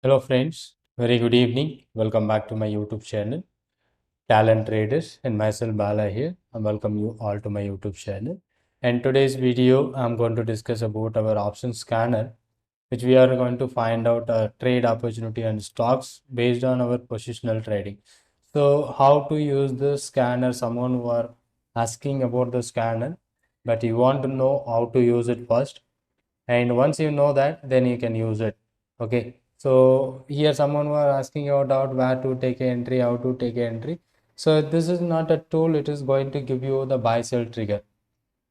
Hello friends, very good evening. Welcome back to my YouTube channel, Talent Traders, and myself Bala here. I welcome you all to my YouTube channel. And today's video, I'm going to discuss about our option scanner, which we are going to find out a trade opportunity and stocks based on our positional trading. So, how to use the scanner? Someone who are asking about the scanner, but you want to know how to use it first, and once you know that, then you can use it. Okay, so here someone were asking you about where to take an entry, how to take an entry. So this is not a tool, it is going to give you the buy sell trigger.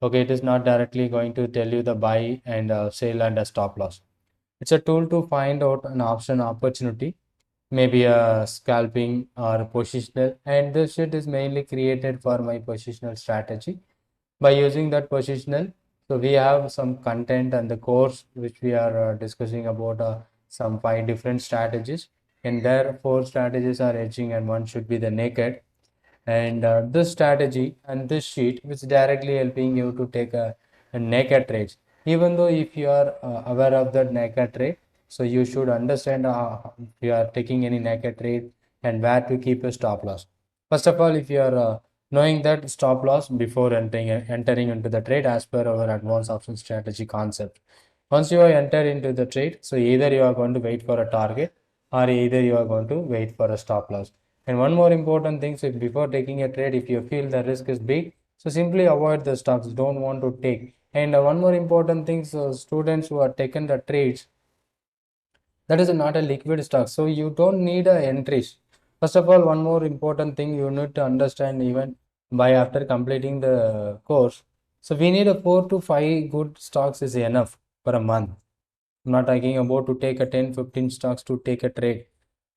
Okay, it is not directly going to tell you the buy and sell and a stop loss. It's a tool to find out an option opportunity, maybe a scalping or a positional, and this shit is mainly created for my positional strategy. By using that positional, so we have some content and the course which we are discussing about some 5 different strategies, and there 4 strategies are edging and one should be the naked. And this strategy and this sheet which directly helping you to take a naked trades. Even though if you are aware of that naked trade, so you should understand if you are taking any naked trade and where to keep a stop loss. First of all, if you are knowing that stop loss before entering into the trade as per our advanced option strategy concept. Once you are entered into the trade, so either you are going to wait for a target or either you are going to wait for a stop loss. And one more important thing, so before taking a trade, if you feel the risk is big, so simply avoid the stocks, don't want to take. And one more important thing, so students who are taken the trades, that is not a liquid stock, so you don't need a entries. First of all, one more important thing you need to understand even by after completing the course, so we need a 4 to 5 good stocks is enough for a month. I'm not talking about to take a 10-15 stocks to take a trade,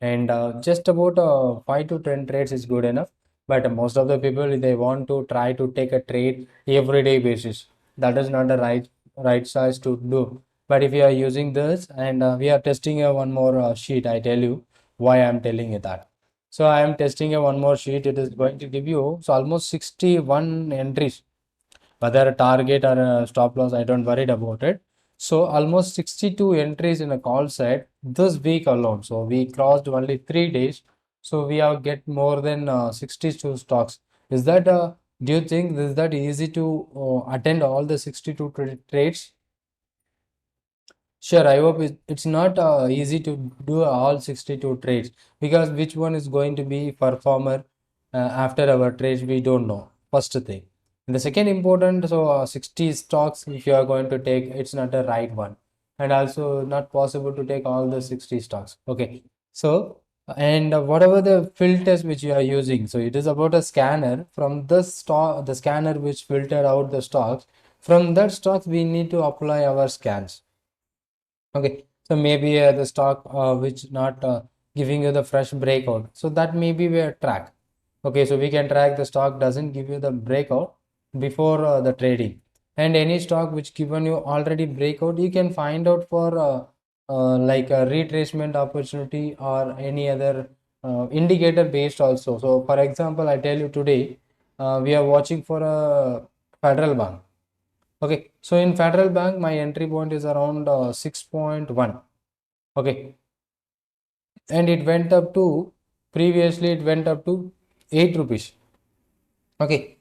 and just about 5 to 10 trades is good enough. But most of the people, they want to try to take a trade everyday basis. That is not the right size to do. But if you are using this, and we are testing one more sheet, I tell you why I'm telling you that. So I am testing a one more sheet, it is going to give you so almost 61 entries, whether a target or a stop loss, I don't worried about it. So almost 62 entries in a call set this week alone. So we crossed only 3 days, so we have get more than 62 stocks. Is that do you think is that easy to attend all the 62 trades? Sure, I hope it's not easy to do all 62 trades, because which one is going to be performer after our trades, we don't know. First thing. And the second important, so 60 stocks, if you are going to take, it's not a right one. And also not possible to take all the 60 stocks. Okay. So, and whatever the filters which you are using, so it is about a scanner from the stock, the scanner which filtered out the stocks. From that stocks, we need to apply our scans. Okay, so maybe the stock which not giving you the fresh breakout, so that may be a track. Okay, so we can track the stock doesn't give you the breakout before the trading, and any stock which given you already breakout, you can find out for like a retracement opportunity or any other indicator based also. So for example, I tell you today we are watching for a Federal Bank. Okay, so in Federal Bank, my entry point is around 6.1. Okay, and it went up to, previously it went up to 8 rupees. Okay,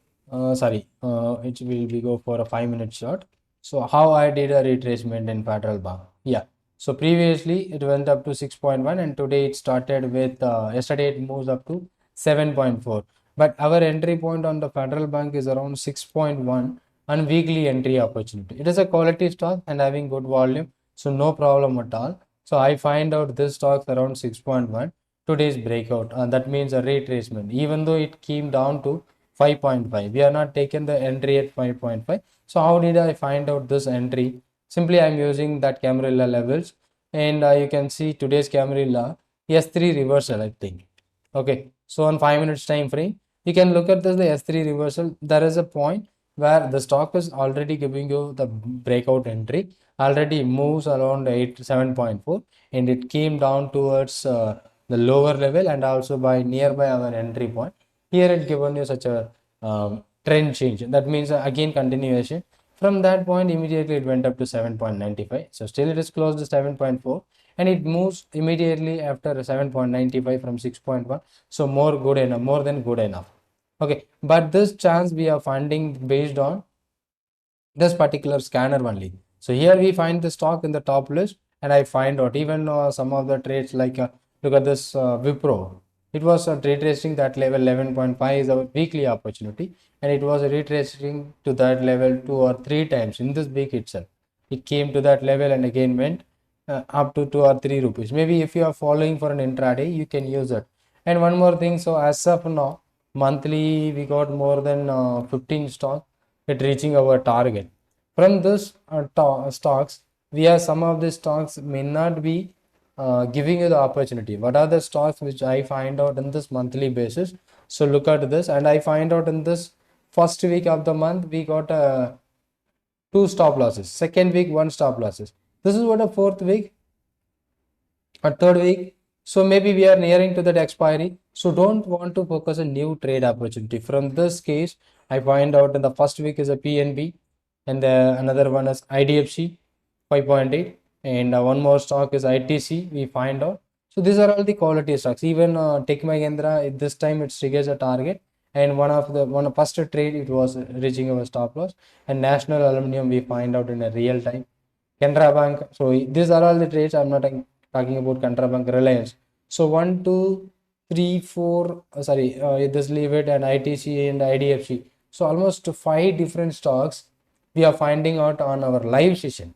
sorry, it will be go for a 5 minute shot. So how I did a retracement in Federal Bank? Yeah, so previously it went up to 6.1, and today it started with yesterday it moves up to 7.4. But our entry point on the Federal Bank is around 6.1 on weekly entry opportunity. It is a quality stock and having good volume, so no problem at all. So I find out this stock around 6.1 today's breakout, and that means a retracement. Even though it came down to 5.5, we are not taken the entry at 5.5. So how did I find out this entry? Simply I'm using that Camarilla levels, and you can see today's Camarilla S3 reversal, I think. Okay, so on 5 minutes time frame, you can look at this, the S3 reversal. There is a point where the stock is already giving you the breakout entry, already moves around 7.4, and it came down towards the lower level and also by nearby our entry point. Here it given you such a trend change, that means again continuation. From that point immediately it went up to 7.95, so still it is close to 7.4, and it moves immediately after 7.95 from 6.1. So more good enough, more than good enough. Okay, but this chance we are finding based on this particular scanner only. So here we find the stock in the top list, and I find out even some of the trades like look at this Wipro. It was retracing that level 11.5 is a weekly opportunity, and it was retracing to that level 2 or 3 times in this week itself. It came to that level and again went up to 2 or 3 rupees. Maybe if you are following for an intraday, you can use it. And one more thing, so as of now, monthly we got more than 15 stocks at reaching our target. From this stocks, we have some of the stocks may not be giving you the opportunity. What are the stocks which I find out in this monthly basis? So look at this, and I find out in this first week of the month we got 2 stop losses. Second week 1 stop losses. This is what a fourth week or third week. So maybe we are nearing to that expiry. So don't want to focus a new trade opportunity. From this case, I find out in the first week is a PNB, and another one is IDFC 5.8, and one more stock is ITC. We find out. So these are all the quality stocks. Even Tech Mahindra, this time it triggers a target, and one of first trade it was reaching our stop loss. And National Aluminium we find out in a real time. Canara Bank. So these are all the trades. I'm not talking about Canara Bank, Reliance. So 1, 2, 3, 4. Sorry, just leave it, and ITC and IDFC. So almost 5 different stocks we are finding out on our live session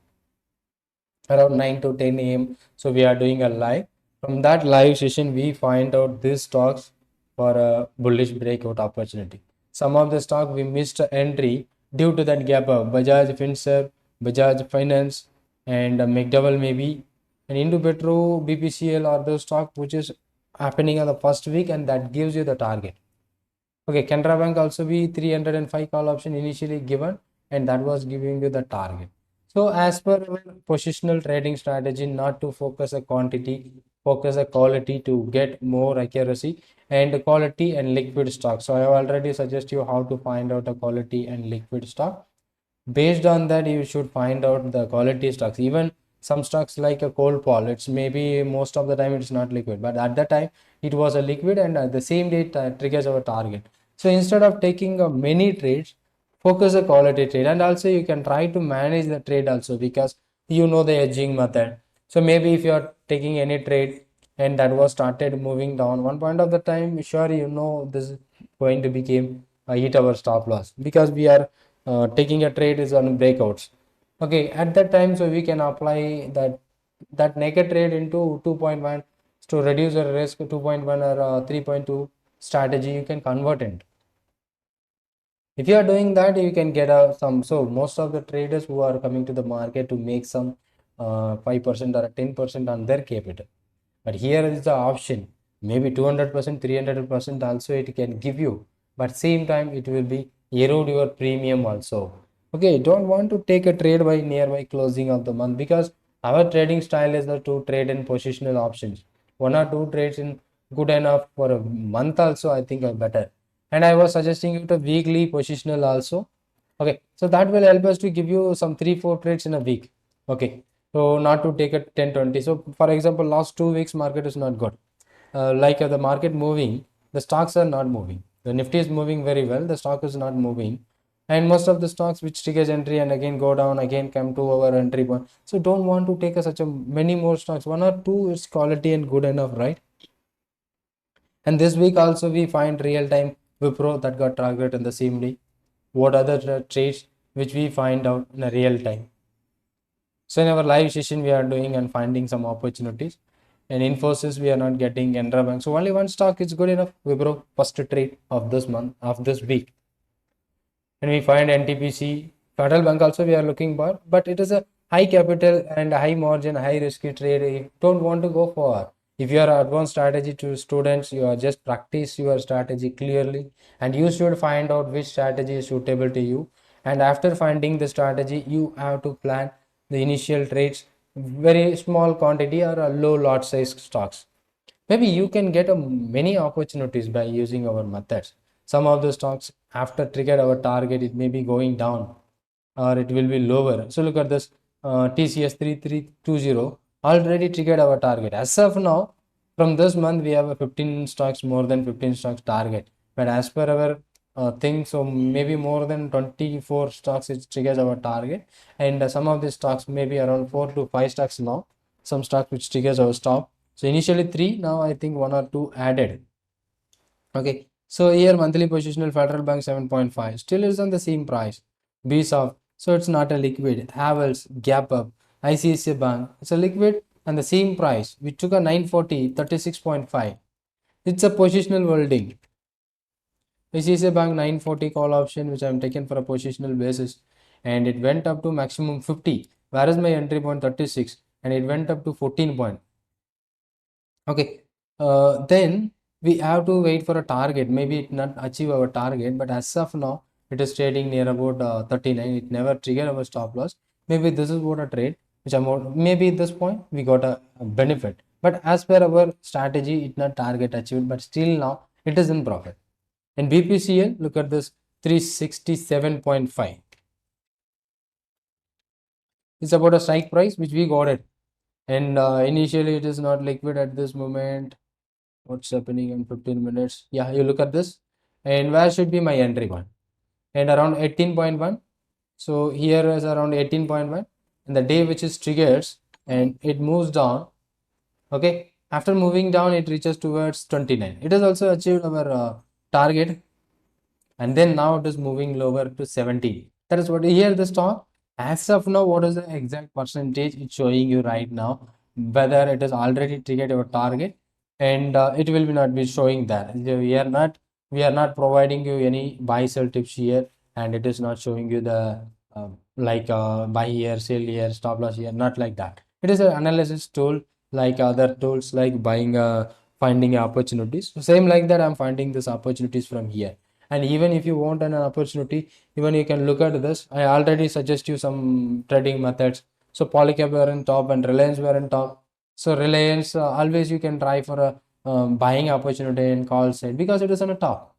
around 9 to 10 a.m. So we are doing a live. From that live session, we find out these stocks for a bullish breakout opportunity. Some of the stock we missed entry due to that gap of Bajaj Finserv, Bajaj Finance, and McDowell maybe, and Indopetro, BPCL are those stock which is happening on the first week, and that gives you the target. Okay, Canara Bank also be 305 call option initially given, and that was giving you the target. So as per our positional trading strategy, not to focus a quantity, focus a quality to get more accuracy and quality and liquid stock. So I have already suggest you how to find out a quality and liquid stock. Based on that, you should find out the quality stocks. Even some stocks like a cold pol, it's maybe most of the time it's not liquid, but at that time it was a liquid, and at the same day it triggers our target. So instead of taking many trades, focus a quality trade, and also you can try to manage the trade also, because you know the hedging method. So maybe if you are taking any trade and that was started moving down one point of the time, sure you know this is going to become hit our stop loss, because we are taking a trade is on breakouts. Okay, at that time, so we can apply that naked trade into 2.1 to reduce the risk. 2.1 or 3.2 strategy you can convert it. If you are doing that, you can get some. So most of the traders who are coming to the market to make some 5% or 10% on their capital. But here is the option, maybe 200%, 300% also it can give you, but same time it will be erode your premium also. Okay, don't want to take a trade by nearby closing of the month, because our trading style is to trade in positional options. 1 or 2 trades in good enough for a month also, I think are better. And I was suggesting you to weekly positional also. Okay, so that will help us to give you some 3-4 trades in a week. Okay, so not to take a 10-20. So for example, last 2 weeks market is not good. The market moving, the stocks are not moving. The Nifty is moving very well, the stock is not moving. And most of the stocks which triggers entry and again go down, again come to our entry point. So don't want to take such a many more stocks. 1 or 2 is quality and good enough, right? And this week also we find real time Wipro that got targeted in the same day. What other trades which we find out in a real time. So in our live session, we are doing and finding some opportunities. And Infosys, we are not getting Canara Bank. So only one stock is good enough. Wipro, first trade of this month, of this week. And we find NTPC, Federal Bank also we are looking for, but it is a high capital and high margin, high risky trade. You don't want to go for. If you are advanced strategy to students, you are just practice your strategy clearly, and you should find out which strategy is suitable to you. And after finding the strategy, you have to plan the initial trades, very small quantity or a low lot size stocks. Maybe you can get many opportunities by using our methods. Some of the stocks after trigger our target, it may be going down or it will be lower. So look at this TCS 3320. already triggered our target. As of now, from this month we have a 15 stocks, more than 15 stocks target, but as per our thing, so maybe more than 24 stocks it triggers our target, and some of these stocks maybe around 4 to 5 stocks now, some stocks which triggers our stop. So initially 3, now I think 1 or 2 added. Okay, so here monthly positional Federal Bank 7.5 still is on the same price. BSOF, so it's not a liquid. Havels, Gap Up, ICICI Bank, it's a liquid and the same price. We took a 940, 36.5. It's a positional holding. ICICI Bank 940 call option which I'm taken for a positional basis, and it went up to maximum 50. Where is my entry point? 36, and it went up to 14 point. Okay, then we have to wait for a target. Maybe it not achieve our target, but as of now, it is trading near about 39. It never trigger our stop loss. Maybe this is what a trade, which amount, maybe at this point we got a benefit. But as per our strategy, it not target achieved, but still now it is in profit. And BPCL, look at this 367.5. It's about a strike price which we got it. And initially it is not liquid at this moment. What's happening in 15 minutes? Yeah, you look at this, and where should be my entry point? And around 18.1. So here is around 18.1, and the day which is triggers and it moves down. Okay, after moving down it reaches towards 29. It has also achieved our target, and then now it is moving lower to 70. That is what here the stock as of now, what is the exact percentage it's showing you right now, whether it is already triggered your target, and it will be not be showing that. We are not providing you any buy sell tips here, and it is not showing you the like buy here, sell here, stop loss here, not like that. It is an analysis tool like other tools like buying finding opportunities. So same like that, I'm finding these opportunities from here. And even if you want an opportunity, even you can look at this. I already suggest you some trading methods. So Polycab were in top and Reliance were in top. So Reliance, always you can try for a buying opportunity in call side because it is on a top.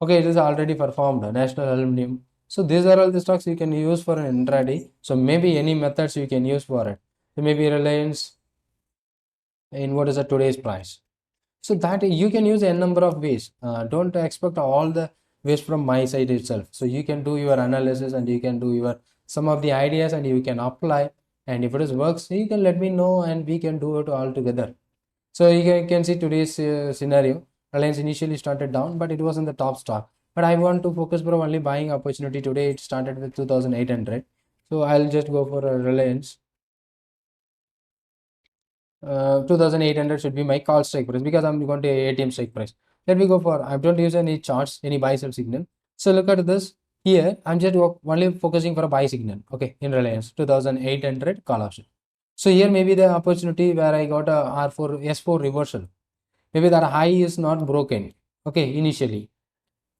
Okay, it is already performed. National Aluminum. So these are all the stocks you can use for an intraday. So maybe any methods you can use for it. So maybe Reliance in what is the today's price. So that you can use a number of ways. Don't expect all the ways from my side itself. So you can do your analysis and you can do your some of the ideas and you can apply. And if it is works, you can let me know and we can do it all together. So you can see today's scenario. Reliance initially started down, but it was in the top stock. But I want to focus for only buying opportunity today. It started with 2,800. So I'll just go for a Reliance. 2,800 should be my call strike price because I'm going to ATM strike price. Let me go for, I don't use any charts, any buy sell signal. So look at this here. I'm just only focusing for a buy signal. Okay, in Reliance 2,800 call option. So here maybe the opportunity where I got a R4 S4 reversal. Maybe that high is not broken. Okay, initially.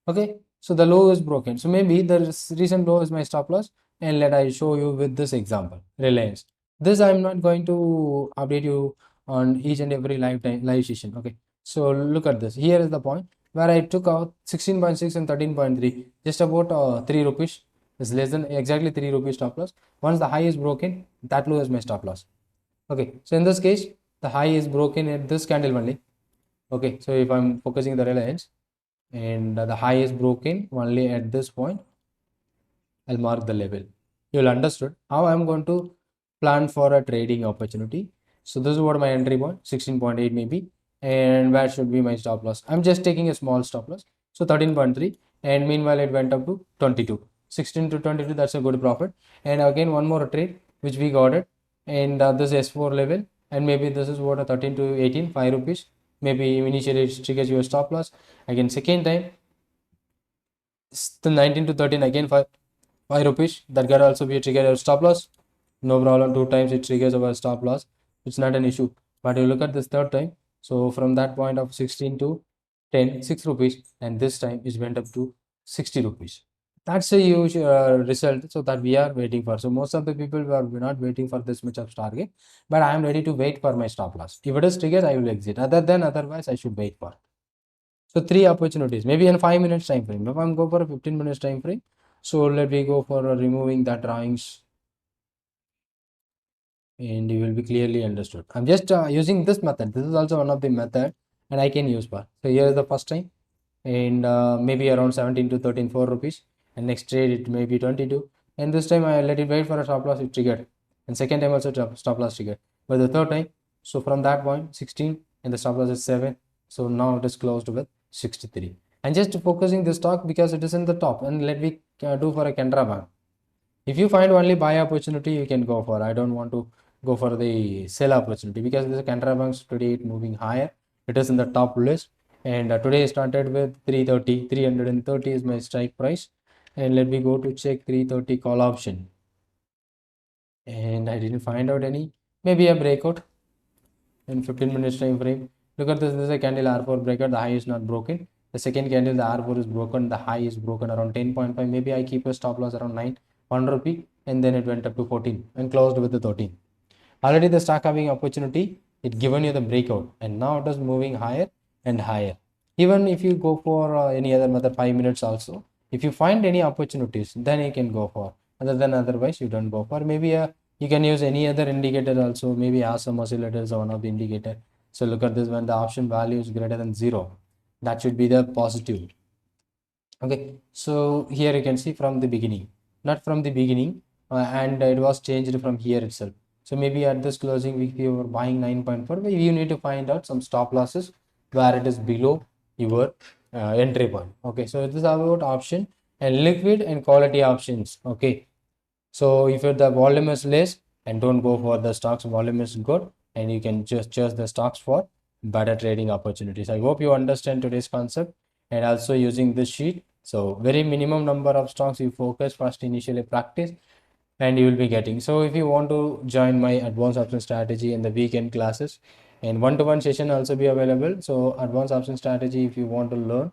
Okay, so the low is broken. So maybe the recent low is my stop loss. And let I show you with this example, Reliance. This I'm not going to update you on each and every live session. Okay, so look at this. Here is the point where I took out 16.6 and 13.3, just about 3 rupees. Is less than exactly 3 rupees stop loss. Once the high is broken, that low is my stop loss. Okay, so in this case, the high is broken at this candle only. Okay, so if I'm focusing the Reliance, and the high is broken only at this point, I'll mark the level. You'll understood how I'm going to plan for a trading opportunity. So this is what my entry point 16.8 maybe, and where should be my stop loss. I'm just taking a small stop loss, so 13.3, and meanwhile it went up to 22. 16 to 22, that's a good profit. And again one more trade which we got it, and this S4 level, and maybe this is what a 13 to 18, 5 rupees. Maybe initially it triggers your stop loss. Again second time, the 19 to 13 again 5 rupees. That can also be a trigger or stop loss. No problem. Two times it triggers our stop loss. It's not an issue. But you look at this third time. So from that point of 16 to 10, 6 rupees, and this time it went up to 60 rupees. That's a huge result. So that we are waiting for. So most of the people were not waiting for this much of target, but I am ready to wait for my stop loss. If it is triggered, I will exit. Otherwise, I should wait for. So three opportunities, maybe in 5 minutes time frame. If I'm go for a 15 minutes time frame, so let me go for removing the drawings. and you will be clearly understood. I'm just using this method. This is also one of the method and I can use for. So here is the first time, and maybe around 17 to 13 4 rupees, and next trade it may be 22, and this time I let it wait for a stop loss, it triggered, and second time also stop loss triggered, but the third time, so from that point 16 and the stop loss is 7, so now it is closed with 63. And just focusing the stock because it is in the top, and let me do for a Canara Bank. If you find only buy opportunity, you can go for. I don't want to go for the sell opportunity because this Canara Bank's today it moving higher. It is in the top list, and today I started with 330. 330 is my strike price, and let me go to check 330 call option, and I didn't find out any. Maybe a breakout in 15 minutes time frame. Look at this. This is a candle R4 breakout. The high is not broken. The second candle, the R4 is broken. The high is broken around 10.5. Maybe I keep a stop loss around 9, 1 rupee, and then it went up to 14 and closed with the 13. Already the stock having opportunity, it given you the breakout, and now it is moving higher and higher. Even if you go for any other method, 5 minutes also, if you find any opportunities, then you can go for. Other than otherwise, you don't go for. Maybe you can use any other indicator also. Maybe awesome oscillator is one of the indicator. So look at this, when the option value is greater than 0, that should be the positive. Okay, so here you can see from the beginning, not from the beginning, and it was changed from here itself. So maybe at this closing week you were buying 9.4, maybe you need to find out some stop losses where it is below your entry point. Okay, so this is about option and liquid and quality options. Okay, so if the volume is less, and don't go for the stocks, volume is good, and you can just choose the stocks for better trading opportunities. I hope you understand today's concept and also using this sheet. So very minimum number of stocks you focus first, initially practice, and you will be getting. So if you want to join my advanced option strategy and the weekend classes, and one-to-one session also be available. So advanced option strategy, if you want to learn,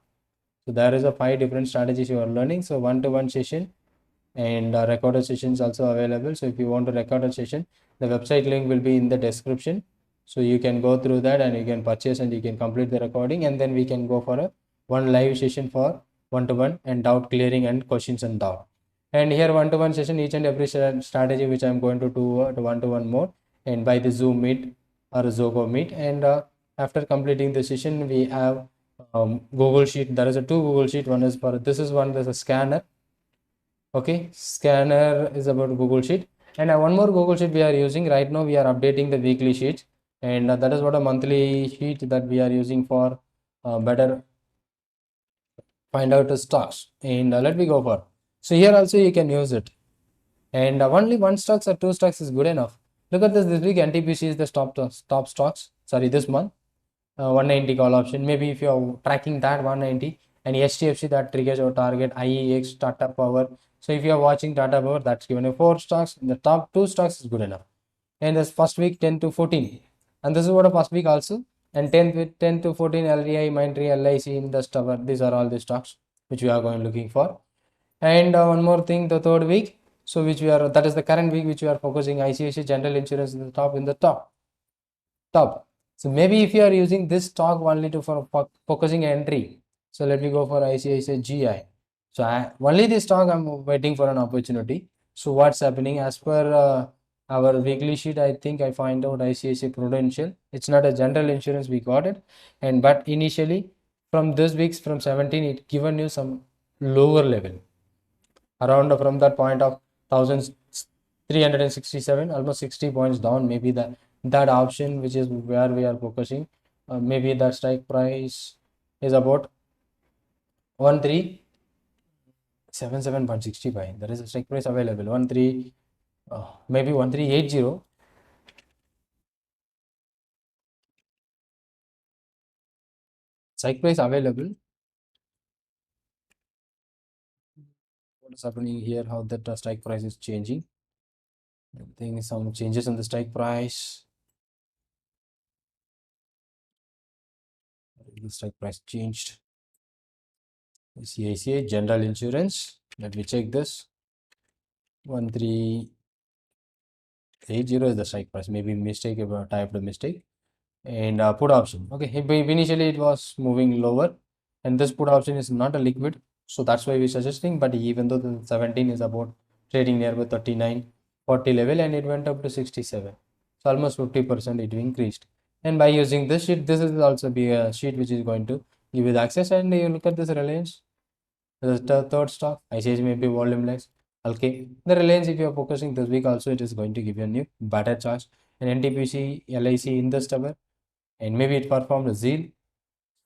so there is a 5 different strategies you are learning. So one-to-one session and recorded sessions also available. So if you want to record a session, the website link will be in the description, so you can go through that and you can purchase and you can complete the recording, and then we can go for a one live session for one-to-one and doubt clearing and questions and doubt. And here one-to-one session, each and every strategy which I'm going to do one-to-one more, and by the Zoom meet or Zogo meet, and after completing the session we have Google sheet. There is a two Google sheet. One is for this is one, there's a scanner. Okay, scanner is about Google sheet, and one more Google sheet we are using right now. We are updating the weekly sheet, and that is what a monthly sheet that we are using for better find out the stocks. And let me go for, so here also you can use it, and only one stocks or two stocks is good enough. Look at this week NTPC is the top stocks, sorry, this month 190 call option. Maybe if you are tracking that 190, and HDFC that triggers your target, IEX, Tata Power. So if you are watching Tata Power, that's given you 4 stocks. The top 2 stocks is good enough. And this first week 10 to 14, and this is what a first week also. And 10 to 14 LDI, Mindtree, LIC, Indus Tower. These are all the stocks which we are going looking for. And one more thing, the third week. So which we are, that is the current week which we are focusing. ICICI General Insurance in the top, top. So maybe if you are using this stock only to for focusing entry, so let me go for ICICI GI. So only this stock I'm waiting for an opportunity. So what's happening as per our weekly sheet? I think I find out ICICI Prudential. It's not a general insurance, we got it, and but initially from this week's from 17 it given you some lower level around from that point of 1367, almost 60 points down. Maybe that option which is where we are focusing, maybe the strike price is about 1377.65. There is a strike price available 13 maybe 1380. Strike price available. What is happening here, how that strike price is changing? I think some changes in the strike price. The strike price changed. ICICI General Insurance. Let me check this. 1380 is the strike price. Maybe mistake, typed a mistake. And put option. Okay, initially it was moving lower, and this put option is not a liquid, so that's why we're suggesting. But even though the 17 is about trading near with 39 40 level, and it went up to 67. So almost 50% it increased. And by using this sheet, this is also be a sheet which is going to give you the access. And you look at this Reliance, the third stock, ICICI maybe volume less. Okay, the Reliance, if you are focusing this week also, it is going to give you a new better charge. And NTPC, LIC in the stubber, and maybe it performed a zeal.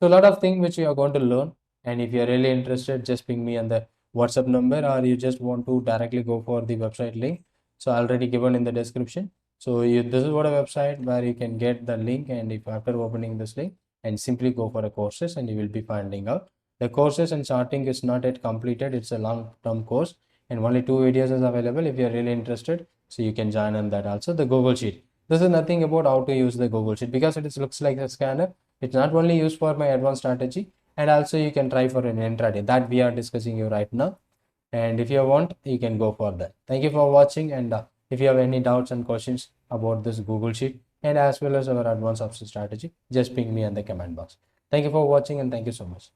So a lot of things which you are going to learn. And if you're really interested, just ping me on the WhatsApp number, or you just want to directly go for the website link. So already given in the description. So this is what a website where you can get the link, and if after opening this link and simply go for a courses, and you will be finding out the courses and charting is not yet completed. It's a long-term course, and only 2 videos is available. If you're really interested, so you can join on that also. The Google Sheet. This is nothing about how to use the Google Sheet, because it looks like a scanner. It's not only used for my advanced strategy, and also you can try for an intraday that we are discussing you right now. And if you want, you can go for that. Thank you for watching. And if you have any doubts and questions about this Google Sheet and as well as our advanced option strategy, just ping me in the comment box. Thank you for watching, and thank you so much.